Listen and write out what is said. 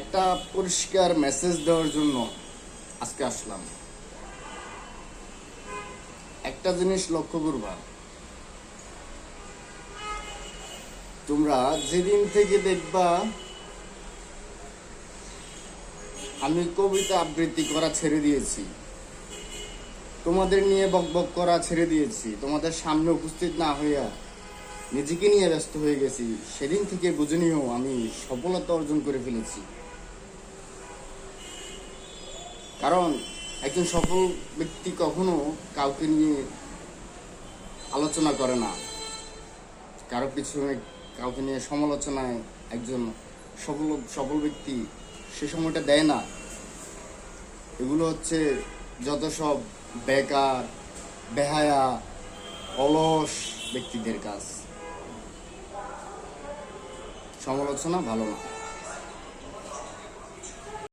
একটা পরিষ্কার মেসেজ দেওয়ার জন্য আজকে আসলাম। একটা জিনিস লক্ষ্য করবা, তোমরা যেদিন থেকে দেখবা আমি কবিতা আবৃত্তি করা ছেড়ে দিয়েছি, তোমাদের নিয়ে বকবক করা ছেড়ে দিয়েছি, তোমাদের সামনে উপস্থিত না হইয়া নিজেকে নিয়ে ব্যস্ত হয়ে গেছি, সেদিন থেকে বুঝে নিও আমি সফলতা অর্জন করে ফেলেছি। কারণ একজন সফল ব্যক্তি কখনো কাউকে নিয়ে আলোচনা করে না, কারো পিছনে কাউকে নিয়ে সমালোচনায় একজন সফল সফল ব্যক্তি সে সময়টা দেয় না। এগুলো হচ্ছে যত সব বেকার, বেহায়া, অলস ব্যক্তিদের কাজ। সমালোচনা ভালো না।